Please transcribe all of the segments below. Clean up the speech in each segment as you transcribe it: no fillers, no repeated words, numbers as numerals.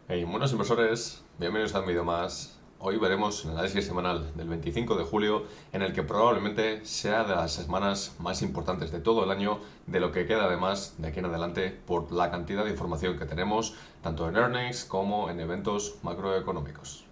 Hey, buenos inversores, bienvenidos a un vídeo más. Hoy veremos el análisis semanal del 25 de julio, en el que probablemente sea de las semanas más importantes de todo el año, de lo que queda además de aquí en adelante por la cantidad de información que tenemos, tanto en earnings como en eventos macroeconómicos.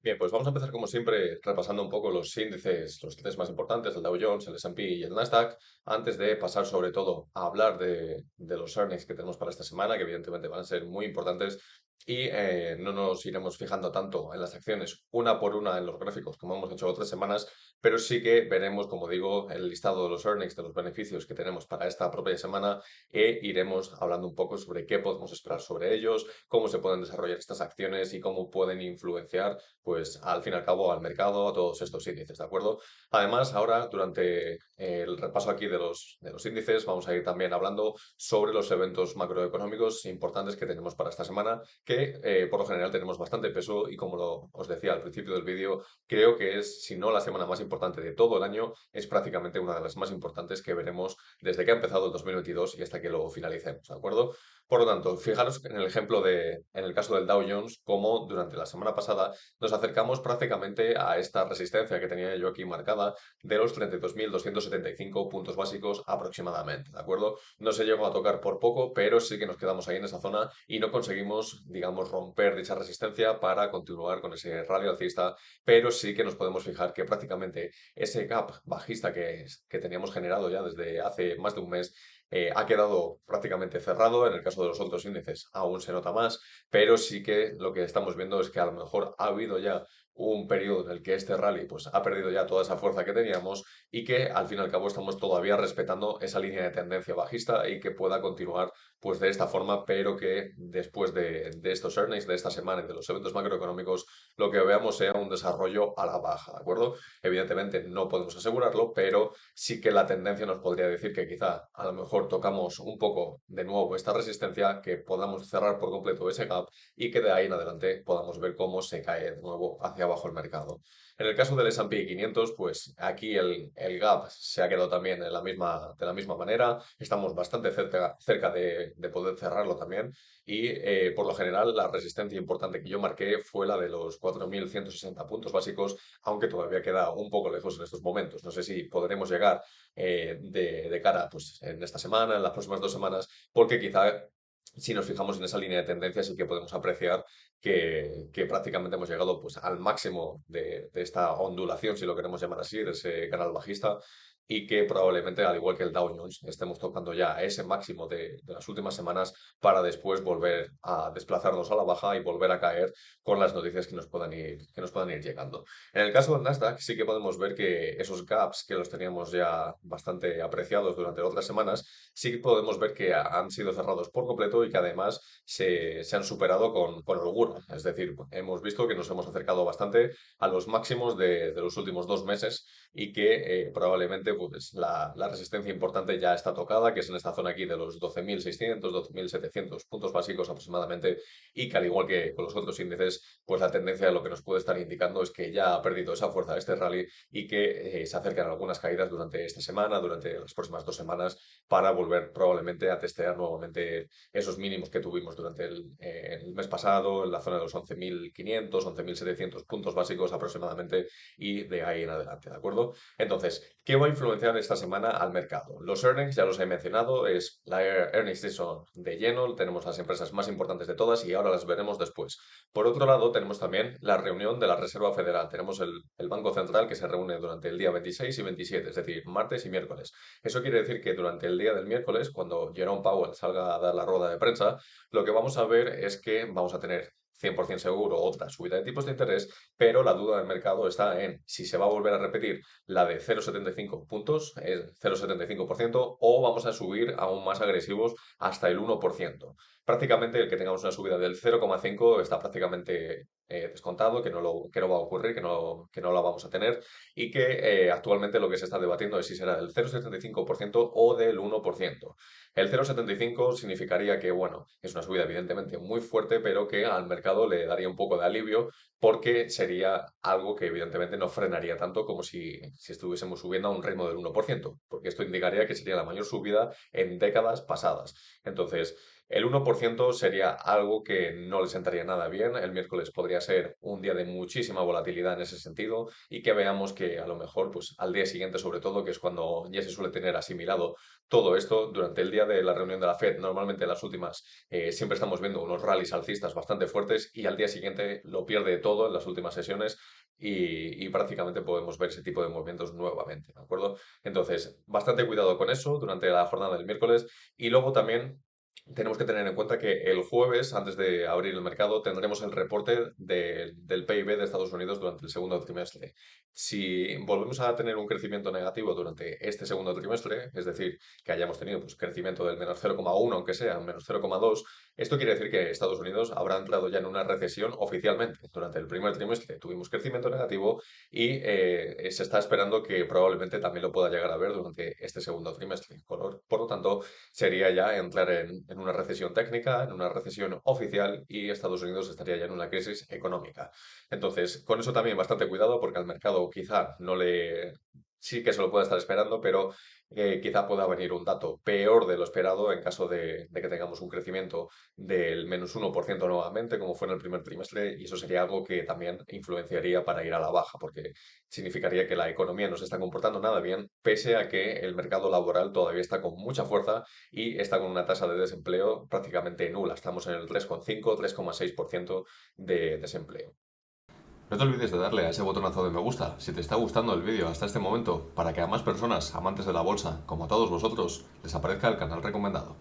Bien, pues vamos a empezar como siempre repasando un poco los índices más importantes, el Dow Jones, el S&P y el Nasdaq, antes de pasar sobre todo a hablar de los earnings que tenemos para esta semana, que evidentemente van a ser muy importantes, y no nos iremos fijando tanto en las acciones una por una en los gráficos como hemos hecho otras semanas, pero sí que veremos, como digo, el listado de los earnings, de los beneficios que tenemos para esta propia semana, e iremos hablando un poco sobre qué podemos esperar sobre ellos, cómo se pueden desarrollar estas acciones y cómo pueden influenciar pues al fin y al cabo al mercado, a todos estos índices, ¿de acuerdo? Además, ahora durante el repaso aquí de los índices vamos a ir también hablando sobre los eventos macroeconómicos importantes que tenemos para esta semana, que por lo general tenemos bastante peso y como os decía al principio del vídeo, creo que es, si no la semana más importante de todo el año, es prácticamente una de las más importantes que veremos desde que ha empezado el 2022 y hasta que lo finalicemos, ¿de acuerdo? Por lo tanto, fijaros en el ejemplo en el caso del Dow Jones, como durante la semana pasada nos acercamos prácticamente a esta resistencia que tenía yo aquí marcada de los 32.275 puntos básicos aproximadamente, ¿de acuerdo? No se llegó a tocar por poco, pero sí que nos quedamos ahí en esa zona y no conseguimos, digamos, romper dicha resistencia para continuar con ese rally alcista, pero sí que nos podemos fijar que prácticamente ese gap bajista que teníamos generado ya desde hace más de un mes ha quedado prácticamente cerrado. En el caso de los otros índices aún se nota más, pero sí que lo que estamos viendo es que a lo mejor ha habido ya un periodo en el que este rally pues, ha perdido ya toda esa fuerza que teníamos y que al fin y al cabo estamos todavía respetando esa línea de tendencia bajista y que pueda continuar pues de esta forma, pero que después de estos earnings, de esta semana y de los eventos macroeconómicos, lo que veamos sea un desarrollo a la baja, ¿de acuerdo? Evidentemente no podemos asegurarlo, pero sí que la tendencia nos podría decir que quizá a lo mejor tocamos un poco de nuevo esta resistencia, que podamos cerrar por completo ese gap y que de ahí en adelante podamos ver cómo se cae de nuevo hacia abajo el mercado. En el caso del S&P 500, pues aquí el gap se ha quedado también de la misma manera. Estamos bastante cerca de poder cerrarlo también y por lo general la resistencia importante que yo marqué fue la de los 4.160 puntos básicos, aunque todavía queda un poco lejos en estos momentos. No sé si podremos llegar de cara pues, en esta semana, en las próximas 2 semanas, porque quizá si nos fijamos en esa línea de tendencia sí que podemos apreciar que prácticamente hemos llegado pues, al máximo de esta ondulación, si lo queremos llamar así, de ese canal bajista, y que probablemente, al igual que el Dow Jones, estemos tocando ya ese máximo de las últimas semanas para después volver a desplazarnos a la baja y volver a caer con las noticias que nos puedan ir llegando. En el caso del Nasdaq sí que podemos ver que esos gaps que los teníamos ya bastante apreciados durante otras semanas, sí que podemos ver que han sido cerrados por completo y que además se han superado con holgura. Es decir, hemos visto que nos hemos acercado bastante a los máximos de los últimos 2 meses y que probablemente pues, la resistencia importante ya está tocada, que es en esta zona aquí de los 12.600, 12.700 puntos básicos aproximadamente, y que al igual que con los otros índices, pues la tendencia de lo que nos puede estar indicando es que ya ha perdido esa fuerza este rally y que se acercan algunas caídas durante esta semana, durante las próximas 2 semanas, para volver probablemente a testear nuevamente esos mínimos que tuvimos durante el mes pasado, en la zona de los 11.500, 11.700 puntos básicos aproximadamente, y de ahí en adelante, ¿de acuerdo? Entonces, ¿qué va a influenciar esta semana al mercado? Los earnings, ya los he mencionado, es la earnings season de lleno, tenemos las empresas más importantes de todas y ahora las veremos después. Por otro lado, tenemos también la reunión de la Reserva Federal. Tenemos el Banco Central que se reúne durante el día 26 y 27, es decir, martes y miércoles. Eso quiere decir que durante el día del miércoles, cuando Jerome Powell salga a dar la rueda de prensa, lo que vamos a ver es que vamos a tener 100% seguro otra subida de tipos de interés, pero la duda del mercado está en si se va a volver a repetir la de 0,75 puntos, el 0,75%, o vamos a subir aún más agresivos hasta el 1%. Prácticamente el que tengamos una subida del 0,5 está prácticamente descontado, que no va a ocurrir, que no la vamos a tener y que actualmente lo que se está debatiendo es si será del 0,75% o del 1%. El 0,75 significaría que, bueno, es una subida evidentemente muy fuerte, pero que al mercado le daría un poco de alivio porque sería algo que evidentemente no frenaría tanto como si estuviésemos subiendo a un ritmo del 1%, porque esto indicaría que sería la mayor subida en décadas pasadas. Entonces, el 1% sería algo que no le sentaría nada bien. El miércoles podría ser un día de muchísima volatilidad en ese sentido y que veamos que a lo mejor, pues al día siguiente sobre todo, que es cuando ya se suele tener asimilado todo esto, durante el día de la reunión de la Fed, normalmente en las últimas siempre estamos viendo unos rallies alcistas bastante fuertes y al día siguiente lo pierde todo en las últimas sesiones y prácticamente podemos ver ese tipo de movimientos nuevamente, ¿de acuerdo? Entonces, bastante cuidado con eso durante la jornada del miércoles y luego también tenemos que tener en cuenta que el jueves, antes de abrir el mercado, tendremos el reporte del PIB de Estados Unidos durante el segundo trimestre. Si volvemos a tener un crecimiento negativo durante este segundo trimestre, es decir, que hayamos tenido pues, crecimiento del menos 0,1, aunque sea menos 0,2, esto quiere decir que Estados Unidos habrá entrado ya en una recesión oficialmente. Durante el primer trimestre tuvimos crecimiento negativo y se está esperando que probablemente también lo pueda llegar a ver durante este segundo trimestre. Por lo tanto, sería ya entrar en una recesión técnica, en una recesión oficial y Estados Unidos estaría ya en una crisis económica. Entonces, con eso también bastante cuidado porque al mercado quizá no le... Sí que se lo pueda estar esperando, pero quizá pueda venir un dato peor de lo esperado en caso de que tengamos un crecimiento del -1% nuevamente, como fue en el primer trimestre, y eso sería algo que también influenciaría para ir a la baja, porque significaría que la economía no se está comportando nada bien, pese a que el mercado laboral todavía está con mucha fuerza y está con una tasa de desempleo prácticamente nula. Estamos en el 3,5-3,6% de desempleo. No te olvides de darle a ese botonazo de me gusta si te está gustando el vídeo hasta este momento, para que a más personas amantes de la bolsa, como a todos vosotros, les aparezca el canal recomendado.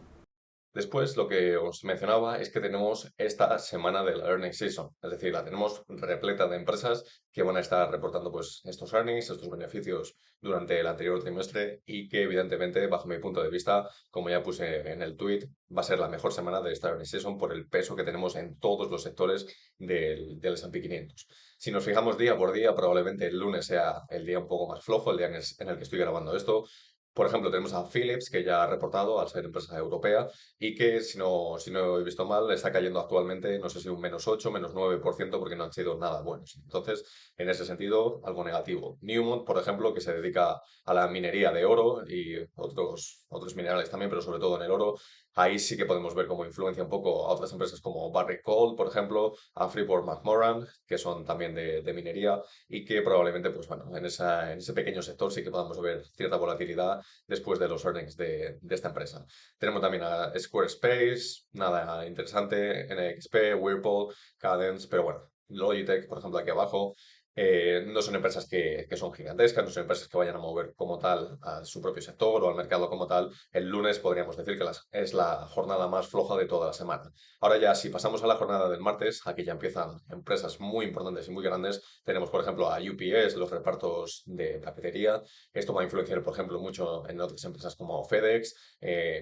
Después, lo que os mencionaba es que tenemos esta semana de la earnings season, es decir, la tenemos repleta de empresas que van a estar reportando pues estos earnings, estos beneficios durante el anterior trimestre y que evidentemente, bajo mi punto de vista, como ya puse en el tweet, va a ser la mejor semana de esta earnings season por el peso que tenemos en todos los sectores del S&P 500. Si nos fijamos día por día, probablemente el lunes sea el día un poco más flojo, el día en el que estoy grabando esto. Por ejemplo, tenemos a Philips, que ya ha reportado al ser empresa europea y que, si no he visto mal, está cayendo actualmente, no sé si un -8, -9%, porque no han sido nada buenos. Entonces, en ese sentido, algo negativo. Newmont, por ejemplo, que se dedica a la minería de oro y otros minerales también, pero sobre todo en el oro, ahí sí que podemos ver cómo influencia un poco a otras empresas como Barrick Gold, por ejemplo, a Freeport-McMoRan, que son también de minería y que probablemente, pues bueno, en ese pequeño sector sí que podamos ver cierta volatilidad después de los earnings de esta empresa. Tenemos también a Squarespace, nada interesante, NXP, Whirlpool, Cadence, pero bueno, Logitech, por ejemplo, aquí abajo, no son empresas que son gigantescas, no son empresas que vayan a mover como tal a su propio sector o al mercado como tal. El lunes podríamos decir que es la jornada más floja de toda la semana. Ahora ya, si pasamos a la jornada del martes, aquí ya empiezan empresas muy importantes y muy grandes. Tenemos, por ejemplo, a UPS, los repartos de paquetería. Esto va a influenciar, por ejemplo, mucho en otras empresas como FedEx.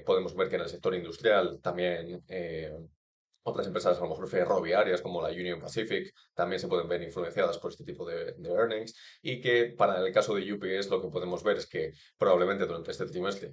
Podemos ver que en el sector industrial también otras empresas, a lo mejor ferroviarias como la Union Pacific, también se pueden ver influenciadas por este tipo de earnings. Y que para el caso de UPS lo que podemos ver es que probablemente durante este trimestre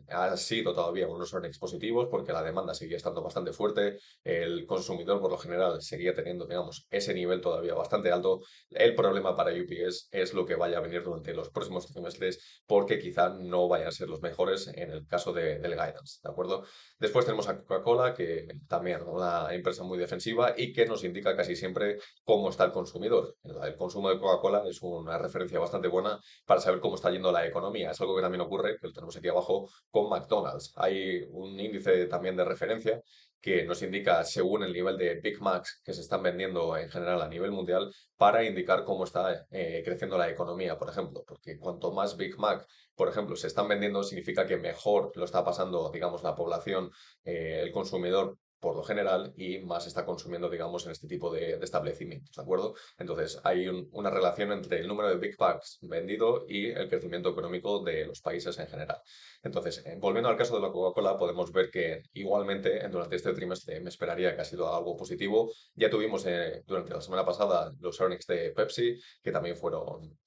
ha sido todavía unos earnings positivos porque la demanda seguía estando bastante fuerte, el consumidor por lo general seguía teniendo, digamos, ese nivel todavía bastante alto. El problema para UPS es lo que vaya a venir durante los próximos trimestres porque quizá no vayan a ser los mejores en el caso del guidance, ¿de acuerdo? Después tenemos a Coca-Cola, que también una empresa muy defensiva y que nos indica casi siempre cómo está el consumidor. El consumo de Coca-Cola es una referencia bastante buena para saber cómo está yendo la economía. Es algo que también ocurre, que lo tenemos aquí abajo, con McDonald's. Hay un índice también de referencia que nos indica, según el nivel de Big Macs que se están vendiendo en general a nivel mundial, para indicar cómo está creciendo la economía, por ejemplo. Porque cuanto más Big Mac, por ejemplo, se están vendiendo, significa que mejor lo está pasando, digamos, la población, el consumidor por lo general y más está consumiendo, digamos, en este tipo de establecimientos, ¿de acuerdo? Entonces, hay una relación entre el número de Big Packs vendido y el crecimiento económico de los países en general. Entonces, volviendo al caso de la Coca-Cola, podemos ver que igualmente durante este trimestre me esperaría que ha sido algo positivo. Ya tuvimos durante la semana pasada los earnings de Pepsi, que también fueron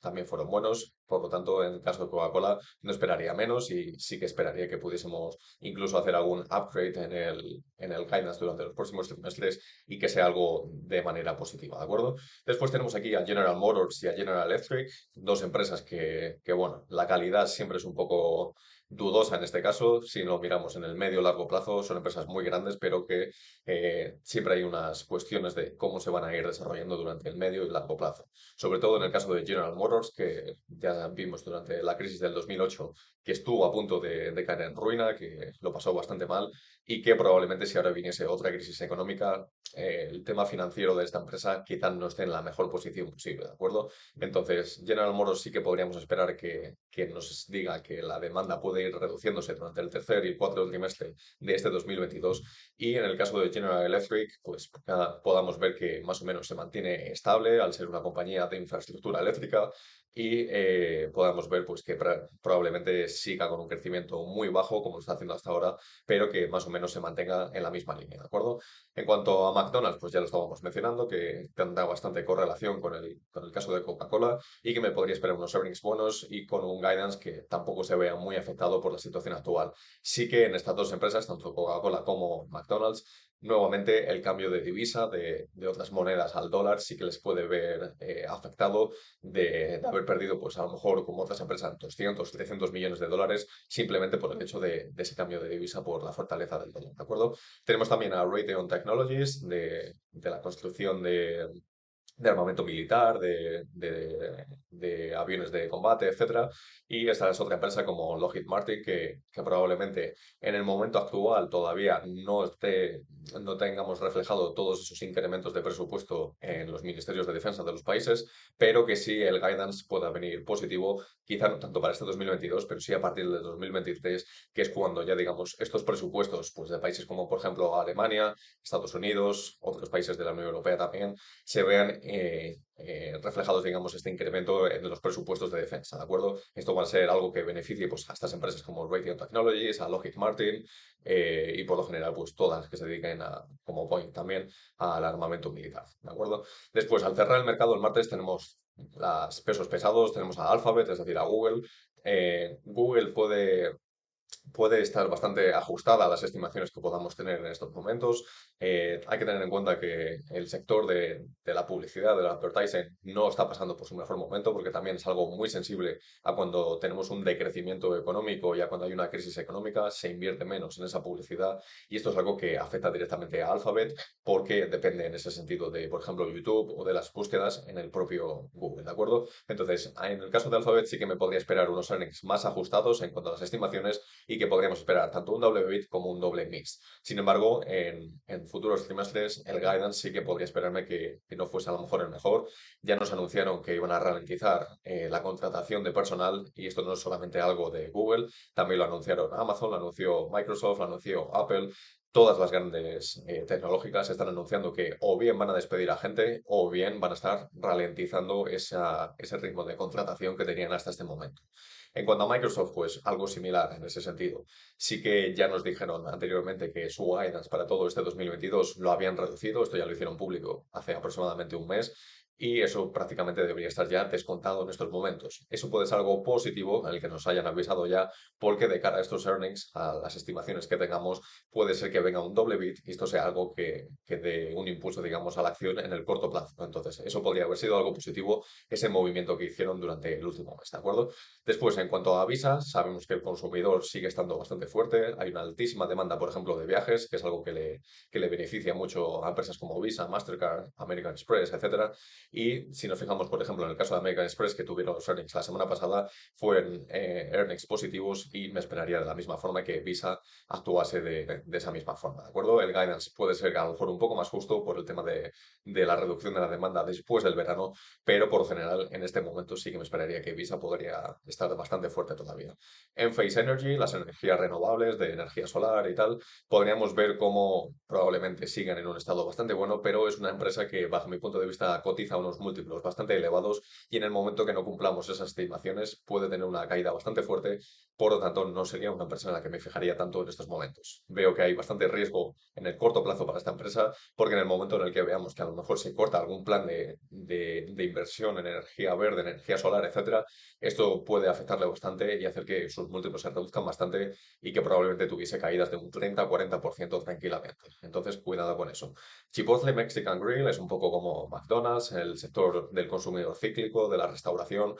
buenos. Por lo tanto, en el caso de Coca-Cola, no esperaría menos y sí que esperaría que pudiésemos incluso hacer algún upgrade en el guidance durante los próximos trimestres y que sea algo de manera positiva, ¿de acuerdo? Después tenemos aquí a General Motors y a General Electric, dos empresas bueno, la calidad siempre es un poco dudosa en este caso. Si lo miramos en el medio o largo plazo, son empresas muy grandes, pero que siempre hay unas cuestiones de cómo se van a ir desarrollando durante el medio y largo plazo. Sobre todo en el caso de General Motors, que ya vimos durante la crisis del 2008 que estuvo a punto de caer en ruina, que lo pasó bastante mal y que probablemente si ahora viniese otra crisis económica, el tema financiero de esta empresa quizás no esté en la mejor posición posible, ¿de acuerdo? Entonces, General Motors sí que podríamos esperar que nos diga que la demanda puede ir reduciéndose durante el tercer y cuarto trimestre de este 2022 y en el caso de General Electric, pues podamos ver que más o menos se mantiene estable al ser una compañía de infraestructura eléctrica y podamos ver pues que probablemente siga con un crecimiento muy bajo como lo está haciendo hasta ahora, pero que más o menos se mantenga en la misma línea, ¿de acuerdo? En cuanto a McDonald's, pues ya lo estábamos mencionando, que tendrá bastante correlación con el caso de Coca-Cola y que me podría esperar unos earnings buenos y con un guidance que tampoco se vea muy afectado por la situación actual. Sí que en estas dos empresas, tanto Coca-Cola como McDonald's, nuevamente el cambio de divisa de otras monedas al dólar sí que les puede ver afectado de haber perdido, pues a lo mejor como otras empresas, 200, 300 millones de dólares simplemente por el hecho de ese cambio de divisa por la fortaleza del dólar, ¿de acuerdo? Tenemos también a Raytheon Technologies de la construcción de armamento militar, de aviones de combate, etcétera. Y esta es otra empresa como Lockheed Martin que probablemente en el momento actual todavía no tengamos reflejado todos esos incrementos de presupuesto en los ministerios de defensa de los países, pero que sí el guidance pueda venir positivo, quizá no tanto para este 2022, pero sí a partir del 2023, que es cuando ya digamos estos presupuestos pues, de países como por ejemplo Alemania, Estados Unidos, otros países de la Unión Europea también, se vean reflejados, digamos, este incremento en los presupuestos de defensa, ¿de acuerdo? Esto va a ser algo que beneficie pues, a estas empresas como Raytheon Technologies, a Lockheed Martin y por lo general, pues todas que se dediquen como Boeing también, al armamento militar, ¿de acuerdo? Después, al cerrar el mercado el martes, tenemos los pesos pesados, tenemos a Alphabet, es decir, a Google. Google puede estar bastante ajustada a las estimaciones que podamos tener en estos momentos. Hay que tener en cuenta que el sector de la publicidad, del advertising, no está pasando por su mejor momento porque también es algo muy sensible a cuando tenemos un decrecimiento económico y a cuando hay una crisis económica, se invierte menos en esa publicidad y esto es algo que afecta directamente a Alphabet porque depende en ese sentido de, por ejemplo, YouTube o de las búsquedas en el propio Google, ¿de acuerdo? Entonces, en el caso de Alphabet sí que me podría esperar unos earnings más ajustados en cuanto a las estimaciones y que podríamos esperar tanto un doble beat como un doble mix. Sin embargo, en futuros trimestres el guidance sí que podría esperarme que no fuese a lo mejor el mejor. Ya nos anunciaron que iban a ralentizar la contratación de personal y esto no es solamente algo de Google, también lo anunciaron Amazon, lo anunció Microsoft, lo anunció Apple. Todas las grandes tecnológicas están anunciando que o bien van a despedir a gente o bien van a estar ralentizando ese ritmo de contratación que tenían hasta este momento. En cuanto a Microsoft, pues algo similar en ese sentido. Sí que ya nos dijeron anteriormente que su guidance para todo este 2022 lo habían reducido, esto ya lo hicieron público hace aproximadamente un mes, y eso prácticamente debería estar ya descontado en estos momentos. Eso puede ser algo positivo, en el que nos hayan avisado ya, porque de cara a estos earnings, a las estimaciones que tengamos, puede ser que venga un doble beat y esto sea algo que dé un impulso, digamos, a la acción en el corto plazo. Entonces, eso podría haber sido algo positivo, ese movimiento que hicieron durante el último mes, ¿de acuerdo? Después, en cuanto a Visa, sabemos que el consumidor sigue estando bastante fuerte. Hay una altísima demanda, por ejemplo, de viajes, que es algo que le beneficia mucho a empresas como Visa, Mastercard, American Express, etcétera. Y si nos fijamos, por ejemplo, en el caso de American Express, que tuvieron los earnings la semana pasada, fueron earnings positivos y me esperaría de la misma forma que Visa actuase de esa misma forma, ¿de acuerdo? El guidance puede ser a lo mejor un poco más justo por el tema de la reducción de la demanda después del verano, pero por lo general en este momento sí que me esperaría que Visa podría estar bastante fuerte todavía. En Phase Energy, las energías renovables de energía solar y tal, podríamos ver cómo probablemente sigan en un estado bastante bueno, pero es una empresa que bajo mi punto de vista cotiza unos múltiplos bastante elevados y en el momento que no cumplamos esas estimaciones puede tener una caída bastante fuerte, por lo tanto no sería una empresa en la que me fijaría tanto en estos momentos. Veo que hay bastante riesgo en el corto plazo para esta empresa porque en el momento en el que veamos que a lo mejor se corta algún plan de inversión en energía verde, energía solar, etcétera, esto puede afectarle bastante y hacer que sus múltiplos se reduzcan bastante y que probablemente tuviese caídas de un 30-40% tranquilamente. Entonces, cuidado con eso. Chipotle Mexican Grill es un poco como McDonald's, el sector del consumidor cíclico, de la restauración.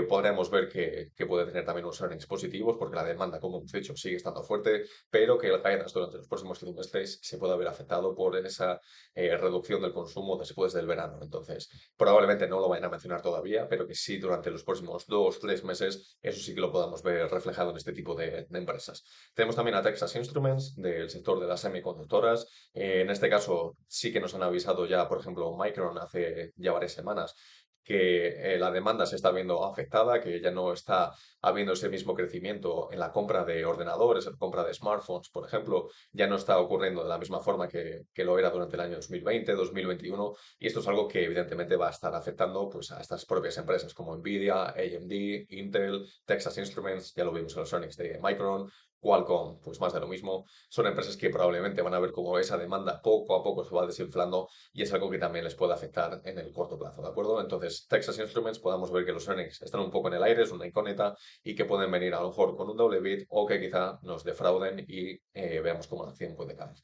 Podremos ver que puede tener también unos earnings positivos porque la demanda, como hemos dicho, sigue estando fuerte, pero que el guidance durante los próximos trimestres se puede ver afectado por esa reducción del consumo después del verano. Entonces, probablemente no lo vayan a mencionar todavía, pero que sí durante los próximos 2-3 meses, eso sí que lo podamos ver reflejado en este tipo de empresas. Tenemos también a Texas Instruments del sector de las semiconductoras. En este caso sí que nos han avisado ya, por ejemplo, Micron hace ya varias semanas que la demanda se está viendo afectada, que ya no está habiendo ese mismo crecimiento en la compra de ordenadores, en la compra de smartphones, por ejemplo, ya no está ocurriendo de la misma forma que lo era durante el año 2020, 2021, y esto es algo que evidentemente va a estar afectando pues, a estas propias empresas como Nvidia, AMD, Intel, Texas Instruments, ya lo vimos en los earnings de Micron, Qualcomm, pues más de lo mismo. Son empresas que probablemente van a ver cómo esa demanda poco a poco se va desinflando y es algo que también les puede afectar en el corto plazo, ¿de acuerdo? Entonces, Texas Instruments podamos ver que los earnings están un poco en el aire, es una incógnita y que pueden venir a lo mejor con un doble bit o que quizá nos defrauden y veamos cómo la acción puede caer.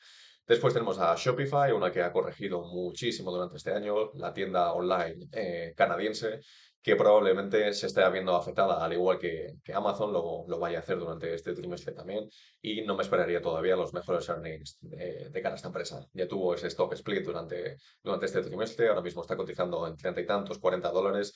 Después tenemos a Shopify, una que ha corregido muchísimo durante este año, la tienda online canadiense, que probablemente se esté viendo afectada, al igual que Amazon lo vaya a hacer durante este trimestre también, y no me esperaría todavía los mejores earnings de cara a esta empresa. Ya tuvo ese stock split durante este trimestre, ahora mismo está cotizando en 30 y tantos, $40,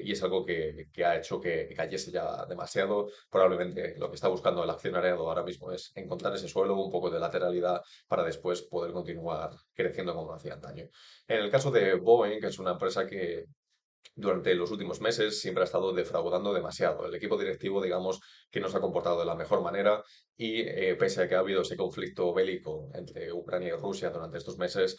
y es algo que ha hecho que cayese ya demasiado. Probablemente lo que está buscando el accionariado ahora mismo es encontrar ese suelo, un poco de lateralidad para después poder continuar creciendo como hacía antaño. En el caso de Boeing, que es una empresa que durante los últimos meses siempre ha estado defraudando demasiado. El equipo directivo, digamos, que no se ha comportado de la mejor manera y pese a que ha habido ese conflicto bélico entre Ucrania y Rusia durante estos meses,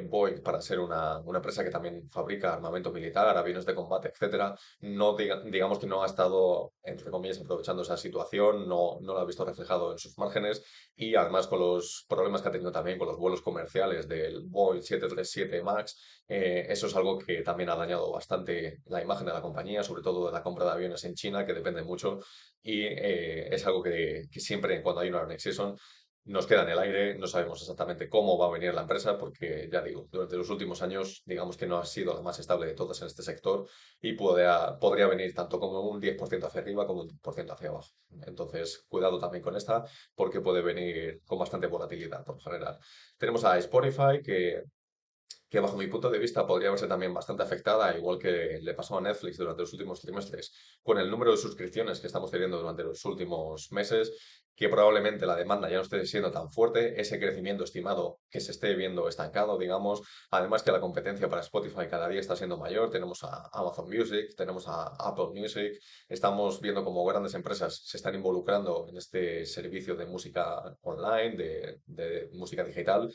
Boeing, para ser una empresa que también fabrica armamento militar, aviones de combate, etcétera, no digamos que no ha estado, entre comillas, aprovechando esa situación, no lo ha visto reflejado en sus márgenes y además con los problemas que ha tenido también con los vuelos comerciales del Boeing 737 MAX, eso es algo que también ha dañado bastante la imagen de la compañía, sobre todo de la compra de aviones en China, que depende mucho, y es algo que siempre cuando hay una earnings season nos queda en el aire, no sabemos exactamente cómo va a venir la empresa, porque ya digo, durante los últimos años, digamos que no ha sido la más estable de todas en este sector y podría venir tanto como un 10% hacia arriba como un 10% hacia abajo. Entonces, cuidado también con esta, porque puede venir con bastante volatilidad por lo general. Tenemos a Spotify, que bajo mi punto de vista podría verse también bastante afectada, igual que le pasó a Netflix durante los últimos trimestres, con el número de suscripciones que estamos teniendo durante los últimos meses, que probablemente la demanda ya no esté siendo tan fuerte, ese crecimiento estimado que se esté viendo estancado, digamos, además que la competencia para Spotify cada día está siendo mayor, tenemos a Amazon Music, tenemos a Apple Music, estamos viendo cómo grandes empresas se están involucrando en este servicio de música online, de música digital,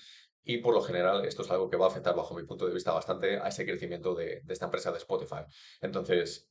y por lo general esto es algo que va a afectar bajo mi punto de vista bastante a ese crecimiento de esta empresa de Spotify. Entonces,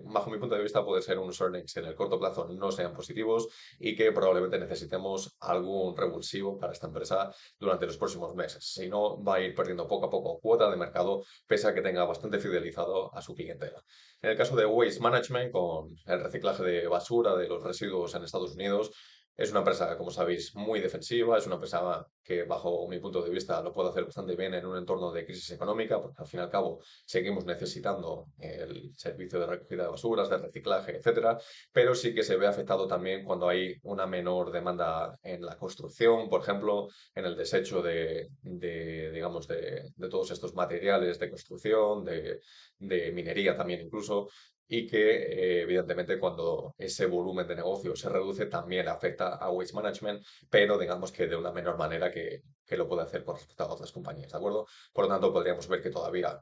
bajo mi punto de vista puede ser unos earnings en el corto plazo no sean positivos y que probablemente necesitemos algún revulsivo para esta empresa durante los próximos meses. Si no, va a ir perdiendo poco a poco cuota de mercado pese a que tenga bastante fidelizado a su clientela. En el caso de Waste Management, con el reciclaje de basura de los residuos en Estados Unidos, Es una empresa, como sabéis, muy defensiva, es una empresa que bajo mi punto de vista lo puede hacer bastante bien en un entorno de crisis económica, porque al fin y al cabo seguimos necesitando el servicio de recogida de basuras, de reciclaje, etcétera, pero sí que se ve afectado también cuando hay una menor demanda en la construcción, por ejemplo, en el desecho digamos, de todos estos materiales de construcción, de minería también incluso, y que evidentemente cuando ese volumen de negocio se reduce también afecta a Waste Management, pero digamos que de una menor manera que lo puede hacer con respecto a otras compañías, ¿de acuerdo? Por lo tanto, podríamos ver que todavía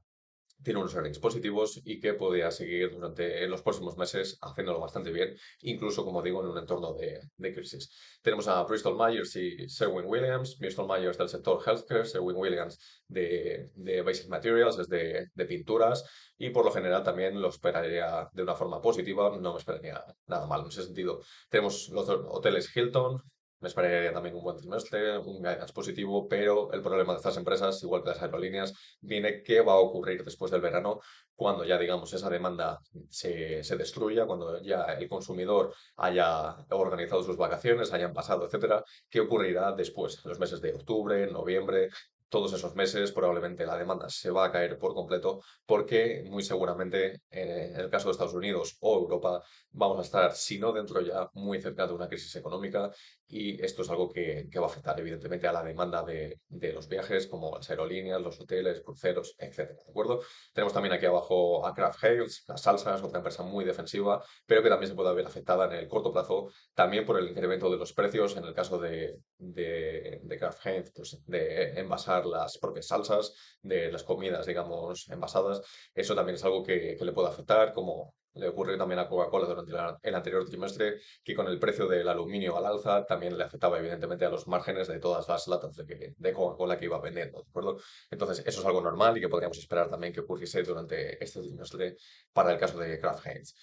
tiene unos earnings positivos y que podría seguir durante los próximos meses haciéndolo bastante bien, incluso, como digo, en un entorno de crisis. Tenemos a Bristol Myers y Sherwin Williams. Bristol Myers del sector healthcare, Sherwin Williams de Basic Materials, es de pinturas, y por lo general también lo esperaría de una forma positiva, no me esperaría nada mal en ese sentido. Tenemos los hoteles Hilton. Me esperaría también un buen trimestre, un guidance positivo, pero el problema de estas empresas, igual que las aerolíneas, viene qué va a ocurrir después del verano, cuando ya, digamos, esa demanda se destruya, cuando ya el consumidor haya organizado sus vacaciones, hayan pasado, etcétera. ¿Qué ocurrirá después? En los meses de octubre, noviembre, todos esos meses probablemente la demanda se va a caer por completo porque muy seguramente en el caso de Estados Unidos o Europa vamos a estar, si no dentro ya, muy cerca de una crisis económica, y esto es algo que va a afectar evidentemente a la demanda de los viajes, como las aerolíneas, los hoteles, cruceros, etcétera, ¿de acuerdo? Tenemos también aquí abajo a Kraft Heinz, las salsas, otra empresa muy defensiva, pero que también se puede ver afectada en el corto plazo, también por el incremento de los precios, en el caso de Kraft Heinz, pues de envasar las propias salsas, de las comidas, digamos, envasadas. Eso también es algo que le puede afectar, como le ocurrió también a Coca-Cola durante el anterior trimestre, que con el precio del aluminio al alza también le afectaba evidentemente a los márgenes de todas las latas de Coca-Cola que iba vendiendo, ¿de acuerdo? Entonces, eso es algo normal y que podríamos esperar también que ocurriese durante este trimestre para el caso de Kraft Heinz.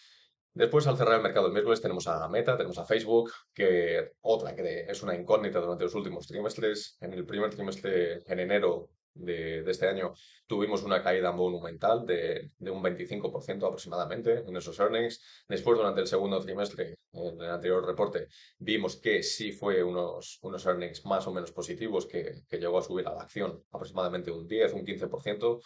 Después, al cerrar el mercado el miércoles, tenemos a Meta, tenemos a Facebook, que otra que es una incógnita durante los últimos trimestres. En el primer trimestre, en enero de este año, tuvimos una caída monumental de un 25% aproximadamente en esos earnings. Después, durante el segundo trimestre, en el anterior reporte, vimos que sí fue unos earnings más o menos positivos, que llegó a subir a la acción aproximadamente un 10, un 15%,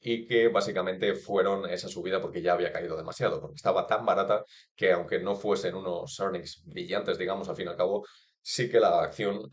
y que básicamente fueron esa subida porque ya había caído demasiado, porque estaba tan barata que aunque no fuesen unos earnings brillantes, digamos, al fin y al cabo, sí que la acción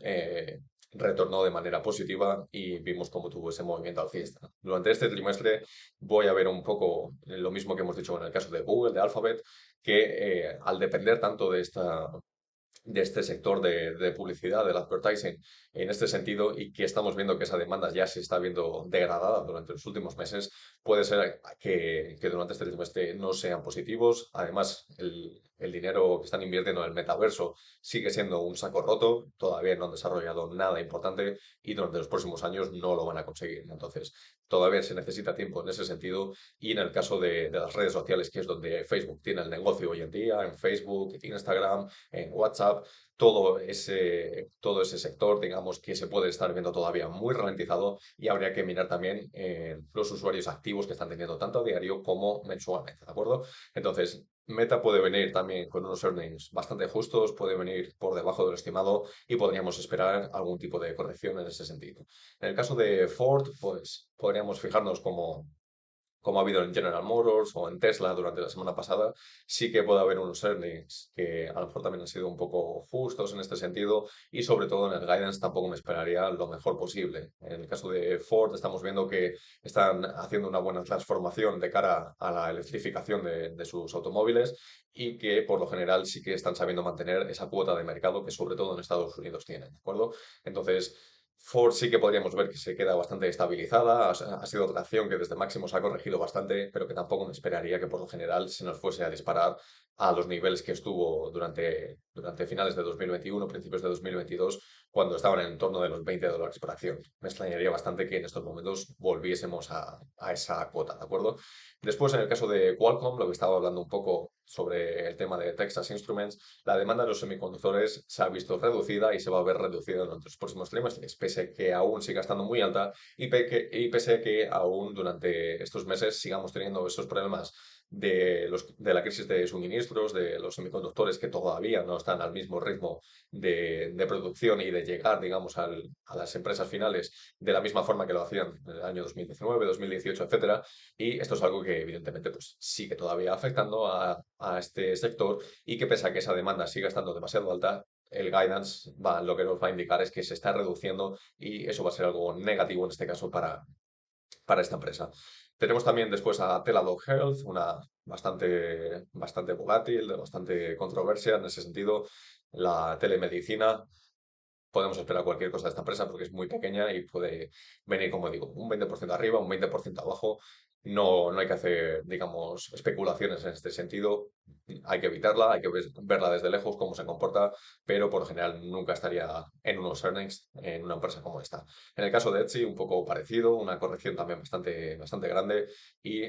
retornó de manera positiva y vimos cómo tuvo ese movimiento alcista. Durante este trimestre voy a ver un poco lo mismo que hemos dicho en el caso de Google, de Alphabet, que al depender tanto de este sector de publicidad, del advertising, en este sentido, y que estamos viendo que esa demanda ya se está viendo degradada durante los últimos meses, puede ser que durante este trimestre no sean positivos. Además, el dinero que están invirtiendo en el metaverso sigue siendo un saco roto, todavía no han desarrollado nada importante y durante los próximos años no lo van a conseguir. Entonces, todavía se necesita tiempo en ese sentido, y en el caso de las redes sociales, que es donde Facebook tiene el negocio hoy en día, en Facebook, Instagram, en WhatsApp, todo ese sector, digamos, que se puede estar viendo todavía muy ralentizado, y habría que mirar también los usuarios activos que están teniendo tanto a diario como mensualmente, ¿de acuerdo? Entonces, Meta puede venir también con unos earnings bastante justos, puede venir por debajo de lo estimado y podríamos esperar algún tipo de corrección en ese sentido. En el caso de Ford, pues podríamos fijarnos como ha habido en General Motors o en Tesla durante la semana pasada, sí que puede haber unos earnings que a lo mejor también han sido un poco justos en este sentido, y sobre todo en el guidance tampoco me esperaría lo mejor posible. En el caso de Ford estamos viendo que están haciendo una buena transformación de cara a la electrificación de sus automóviles, y que por lo general sí que están sabiendo mantener esa cuota de mercado que sobre todo en Estados Unidos tienen, ¿de acuerdo? Entonces, Ford sí que podríamos ver que se queda bastante estabilizada, ha sido otra acción que desde máximos ha corregido bastante, pero que tampoco me esperaría que por lo general se nos fuese a disparar a los niveles que estuvo durante finales de 2021, principios de 2022, cuando estaban en torno de los $20 por acción. Me extrañaría bastante que en estos momentos volviésemos a esa cuota, ¿de acuerdo? Después, en el caso de Qualcomm, lo que estaba hablando un poco sobre el tema de Texas Instruments, la demanda de los semiconductores se ha visto reducida y se va a ver reducida durante los próximos trimestres, pese a que aún siga estando muy alta, y pese a que aún durante estos meses sigamos teniendo esos problemas de la crisis de suministros, de los semiconductores que todavía no están al mismo ritmo de producción y de llegar, digamos, a las empresas finales de la misma forma que lo hacían en el año 2019, 2018, etcétera. Y esto es algo que evidentemente pues, sigue todavía afectando a este sector y que pese a que esa demanda siga estando demasiado alta, el guidance lo que nos va a indicar es que se está reduciendo y eso va a ser algo negativo en este caso para esta empresa. Tenemos también después a Teladoc Health, una bastante volátil, de bastante controversia en ese sentido. La telemedicina, podemos esperar cualquier cosa de esta empresa porque es muy pequeña y puede venir, como digo, un 20% arriba, un 20% abajo. No hay que hacer, digamos, especulaciones en este sentido. Hay que evitarla, hay que verla desde lejos, cómo se comporta, pero por lo general nunca estaría en unos earnings en una empresa como esta. En el caso de Etsy, un poco parecido, una corrección también bastante grande y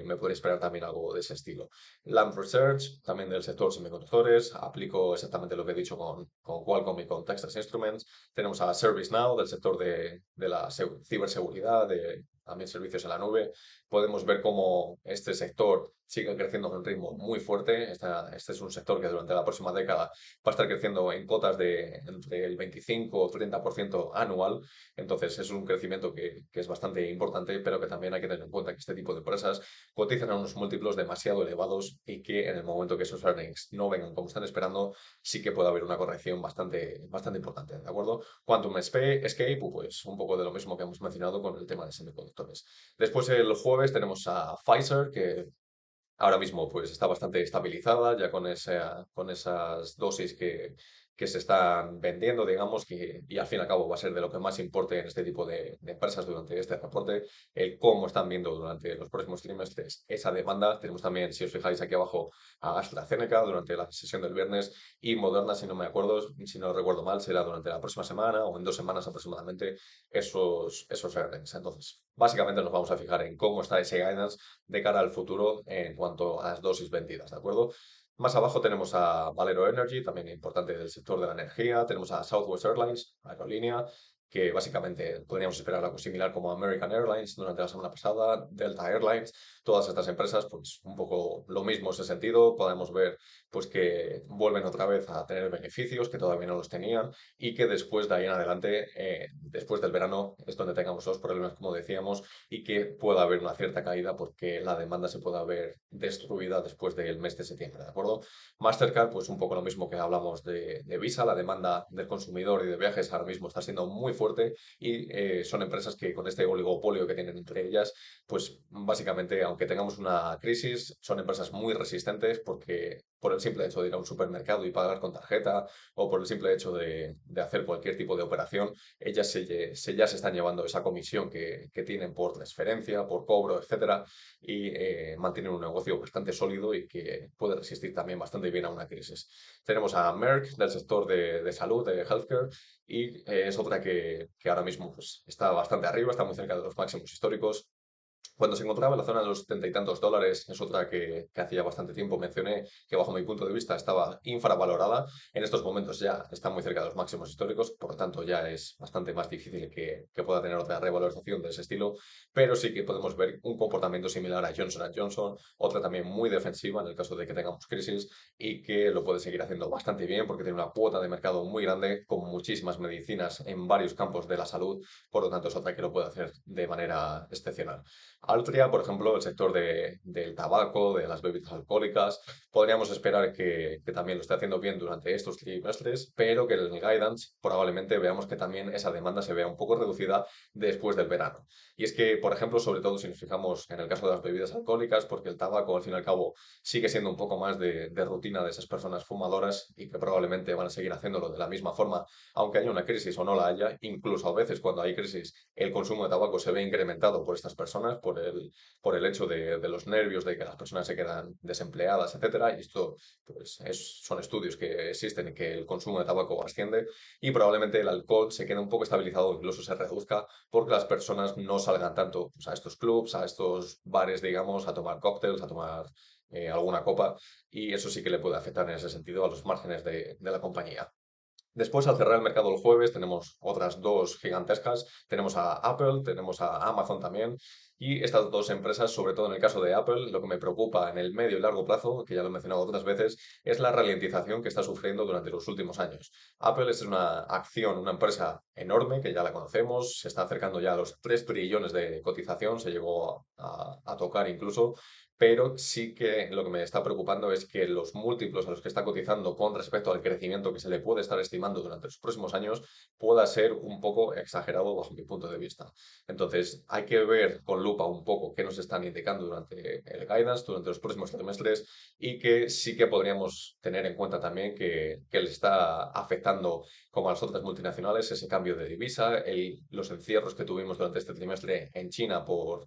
me podría esperar también algo de ese estilo. Lam Research, también del sector semiconductores, aplico exactamente lo que he dicho con Qualcomm y con Texas Instruments. Tenemos a ServiceNow del sector de la ciberseguridad, de también servicios en la nube. Podemos ver cómo este sector sigue creciendo a un ritmo muy fuerte. Este es un sector que durante la próxima década va a estar creciendo en cotas de entre el 25 o 30% anual. Entonces es un crecimiento que es bastante importante, pero que también hay que tener en cuenta que este tipo de empresas cotizan a unos múltiplos demasiado elevados y que en el momento que esos earnings no vengan como están esperando, sí que puede haber una corrección bastante importante, ¿de acuerdo? Quantum Escape, pues un poco de lo mismo que hemos mencionado con el tema de semiconductores. Después el jueves tenemos a Pfizer, que ahora mismo pues está bastante estabilizada, ya con esas dosis que se están vendiendo, digamos, y al fin y al cabo va a ser de lo que más importe en este tipo de empresas durante este reporte, el cómo están viendo durante los próximos trimestres esa demanda. Tenemos también, si os fijáis aquí abajo, a AstraZeneca durante la sesión del viernes y Moderna, si no recuerdo mal, será durante la próxima semana o en 2 semanas aproximadamente esos earnings. Entonces, básicamente nos vamos a fijar en cómo está ese guidance de cara al futuro en cuanto a las dosis vendidas, ¿de acuerdo? Más abajo tenemos a Valero Energy, también importante del sector de la energía. Tenemos a Southwest Airlines, aerolínea, que básicamente podríamos esperar algo similar como American Airlines durante la semana pasada, Delta Airlines, todas estas empresas, pues un poco lo mismo en ese sentido. Podemos ver pues que vuelven otra vez a tener beneficios que todavía no los tenían y que después de ahí en adelante, después del verano, es donde tengamos los problemas, como decíamos, y que pueda haber una cierta caída porque la demanda se pueda ver destruida después del mes de septiembre, ¿de acuerdo? Mastercard, pues un poco lo mismo que hablamos de Visa, la demanda del consumidor y de viajes ahora mismo está siendo muy fuerte y son empresas que con este oligopolio que tienen entre ellas, pues básicamente, aunque tengamos una crisis, son empresas muy resistentes porque por el simple hecho de ir a un supermercado y pagar con tarjeta o por el simple hecho de hacer cualquier tipo de operación, ellas ya se están llevando esa comisión que tienen por transferencia, por cobro, etcétera, y mantienen un negocio bastante sólido y que puede resistir también bastante bien a una crisis. Tenemos a Merck del sector de salud, de healthcare, y es otra que ahora mismo pues, está bastante arriba, está muy cerca de los máximos históricos. Cuando se encontraba en la zona de los 70 y tantos dólares, es otra que hacía bastante tiempo mencioné que bajo mi punto de vista estaba infravalorada. En estos momentos ya está muy cerca de los máximos históricos, por lo tanto ya es bastante más difícil que pueda tener otra revalorización de ese estilo, pero sí que podemos ver un comportamiento similar a Johnson Johnson, otra también muy defensiva en el caso de que tengamos crisis y que lo puede seguir haciendo bastante bien porque tiene una cuota de mercado muy grande con muchísimas medicinas en varios campos de la salud, por lo tanto es otra que lo puede hacer de manera excepcional. Altria, por ejemplo, el sector del tabaco, de las bebidas alcohólicas, podríamos esperar que también lo esté haciendo bien durante estos trimestres, pero que en el guidance probablemente veamos que también esa demanda se vea un poco reducida después del verano. Y es que, por ejemplo, sobre todo si nos fijamos en el caso de las bebidas alcohólicas, porque el tabaco al fin y al cabo sigue siendo un poco más de rutina de esas personas fumadoras y que probablemente van a seguir haciéndolo de la misma forma, aunque haya una crisis o no la haya, incluso a veces cuando hay crisis el consumo de tabaco se ve incrementado por estas personas, por el hecho de los nervios, de que las personas se quedan desempleadas, etcétera. Y esto pues, son estudios que existen y que el consumo de tabaco asciende y probablemente el alcohol se quede un poco estabilizado o incluso se reduzca porque las personas no salgan tanto pues, a estos clubs, a estos bares, digamos, a tomar cócteles, a tomar alguna copa y eso sí que le puede afectar en ese sentido a los márgenes de la compañía. Después, al cerrar el mercado el jueves, tenemos otras dos gigantescas. Tenemos a Apple, tenemos a Amazon también. Y estas dos empresas, sobre todo en el caso de Apple, lo que me preocupa en el medio y largo plazo, que ya lo he mencionado otras veces, es la ralentización que está sufriendo durante los últimos años. Apple es una acción, una empresa enorme, que ya la conocemos, se está acercando ya a los 3 trillones de cotización, se llegó a tocar incluso, pero sí que lo que me está preocupando es que los múltiplos a los que está cotizando con respecto al crecimiento que se le puede estar estimando durante los próximos años pueda ser un poco exagerado bajo mi punto de vista. Entonces, hay que ver con lupa un poco qué nos están indicando durante el guidance, durante los próximos trimestres, y que sí que podríamos tener en cuenta también que le está afectando, como a las otras multinacionales, ese cambio de divisa, los encierros que tuvimos durante este trimestre en China por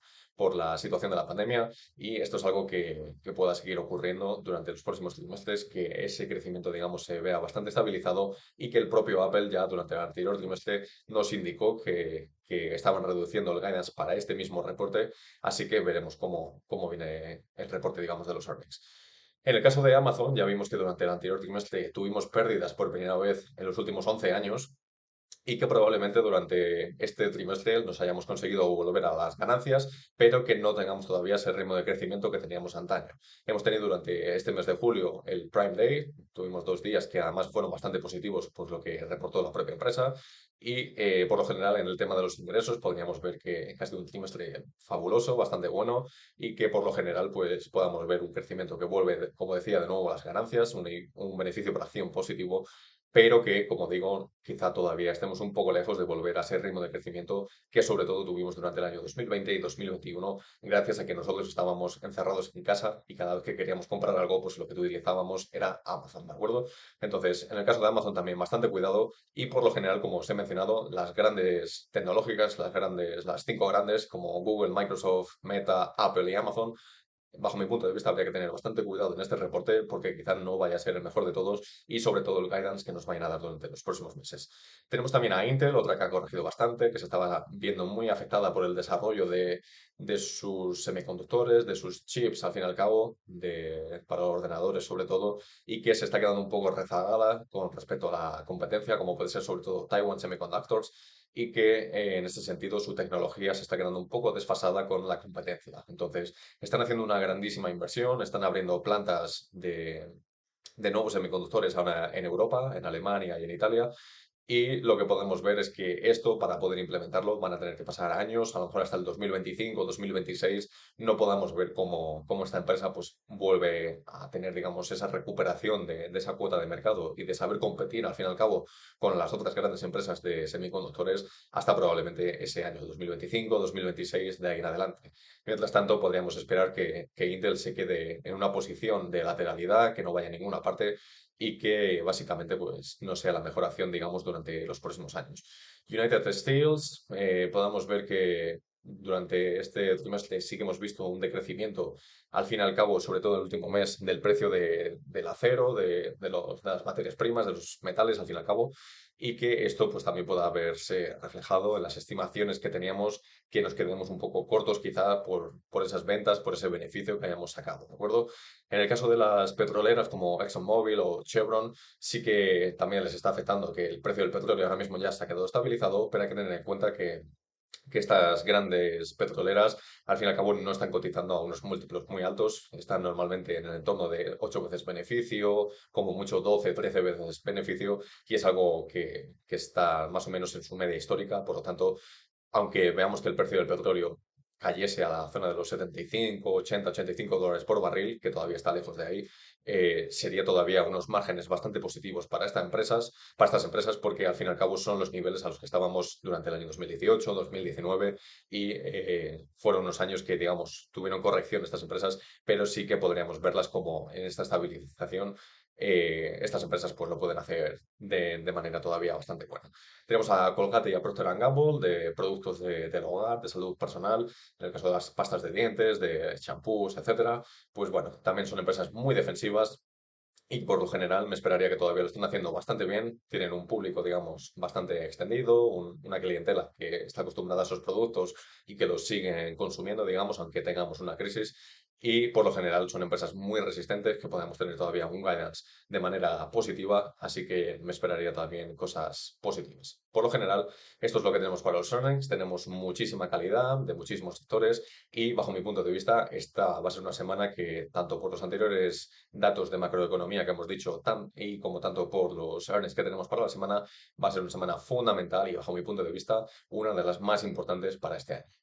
la situación de la pandemia, y esto es algo que pueda seguir ocurriendo durante los próximos trimestres, que ese crecimiento, digamos, se vea bastante estabilizado y que el propio Apple ya durante el anterior trimestre nos indicó que estaban reduciendo el guidance para este mismo reporte, así que veremos cómo viene el reporte, digamos, de los earnings. En el caso de Amazon, ya vimos que durante el anterior trimestre tuvimos pérdidas por primera vez en los últimos 11 años, y que probablemente durante este trimestre nos hayamos conseguido volver a las ganancias, pero que no tengamos todavía ese ritmo de crecimiento que teníamos antaño. Hemos tenido durante este mes de julio el Prime Day, tuvimos 2 días que además fueron bastante positivos, por lo que reportó la propia empresa, y por lo general en el tema de los ingresos podríamos ver que ha sido un trimestre fabuloso, bastante bueno, y que por lo general pues podamos ver un crecimiento que vuelve, como decía, de nuevo a las ganancias, un beneficio por acción positivo, pero que, como digo, quizá todavía estemos un poco lejos de volver a ese ritmo de crecimiento que sobre todo tuvimos durante el año 2020 y 2021, gracias a que nosotros estábamos encerrados en casa y cada vez que queríamos comprar algo, pues lo que utilizábamos era Amazon, ¿de acuerdo? Entonces, en el caso de Amazon también bastante cuidado, y por lo general, como os he mencionado, las grandes tecnológicas, las 5 grandes como Google, Microsoft, Meta, Apple y Amazon, bajo mi punto de vista, habría que tener bastante cuidado en este reporte porque quizás no vaya a ser el mejor de todos, y sobre todo el guidance que nos vayan a dar durante los próximos meses. Tenemos también a Intel, otra que ha corregido bastante, que se estaba viendo muy afectada por el desarrollo de sus semiconductores, de sus chips, al fin y al cabo, para los ordenadores sobre todo, y que se está quedando un poco rezagada con respecto a la competencia, como puede ser sobre todo Taiwan Semiconductors, y que en este sentido su tecnología se está quedando un poco desfasada con la competencia. Entonces, están haciendo una grandísima inversión, están abriendo plantas de nuevos semiconductores ahora en Europa, en Alemania y en Italia, y lo que podemos ver es que esto, para poder implementarlo, van a tener que pasar años, a lo mejor hasta el 2025, 2026, no podamos ver cómo esta empresa pues, vuelve a tener, digamos, esa recuperación de esa cuota de mercado y de saber competir, al fin y al cabo, con las otras grandes empresas de semiconductores hasta probablemente ese año 2025, 2026, de ahí en adelante. Mientras tanto, podríamos esperar que Intel se quede en una posición de lateralidad, que no vaya a ninguna parte, y que básicamente pues, no sea la mejor acción, digamos, durante los próximos años. United Steels, podamos ver que durante este trimestre sí que hemos visto un decrecimiento, al fin y al cabo, sobre todo el último mes, del precio del acero, de las materias primas, de los metales, al fin y al cabo, y que esto pues también pueda verse reflejado en las estimaciones que teníamos, que nos quedemos un poco cortos quizá por esas ventas, por ese beneficio que hayamos sacado, ¿de acuerdo? En el caso de las petroleras como ExxonMobil o Chevron, sí que también les está afectando que el precio del petróleo ahora mismo ya se ha quedado estabilizado, pero hay que tener en cuenta que estas grandes petroleras al fin y al cabo no están cotizando a unos múltiplos muy altos, están normalmente en el entorno de 8 veces beneficio, como mucho 12, 13 veces beneficio, y es algo que está más o menos en su media histórica. Por lo tanto, aunque veamos que el precio del petróleo cayese a la zona de los 75, 80, $85 por barril, que todavía está lejos de ahí, sería todavía unos márgenes bastante positivos para estas empresas, porque al fin y al cabo son los niveles a los que estábamos durante el año 2018, 2019, y fueron unos años que, digamos, tuvieron corrección estas empresas, pero sí que podríamos verlas como en esta estabilización. Estas empresas pues lo pueden hacer de manera todavía bastante buena. Tenemos a Colgate y a Procter Gamble de productos del hogar, de salud personal, en el caso de las pastas de dientes, de champús, etcétera. Pues bueno, también son empresas muy defensivas y por lo general me esperaría que todavía lo estén haciendo bastante bien. Tienen un público, digamos, bastante extendido, una clientela que está acostumbrada a esos productos y que los siguen consumiendo, digamos, aunque tengamos una crisis. y por lo general son empresas muy resistentes que podemos tener todavía un guidance de manera positiva, así que me esperaría también cosas positivas. Por lo general, esto es lo que tenemos para los earnings, tenemos muchísima calidad de muchísimos sectores y bajo mi punto de vista esta va a ser una semana que tanto por los anteriores datos de macroeconomía que hemos dicho y como tanto por los earnings que tenemos para la semana, va a ser una semana fundamental y bajo mi punto de vista una de las más importantes para este año.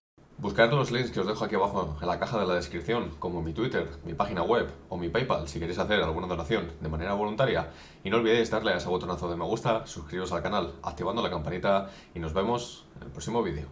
Buscar los links que os dejo aquí abajo en la caja de la descripción, como mi Twitter, mi página web o mi PayPal si queréis hacer alguna donación de manera voluntaria. Y no olvidéis darle a ese botonazo de me gusta, suscribiros al canal activando la campanita y nos vemos en el próximo vídeo.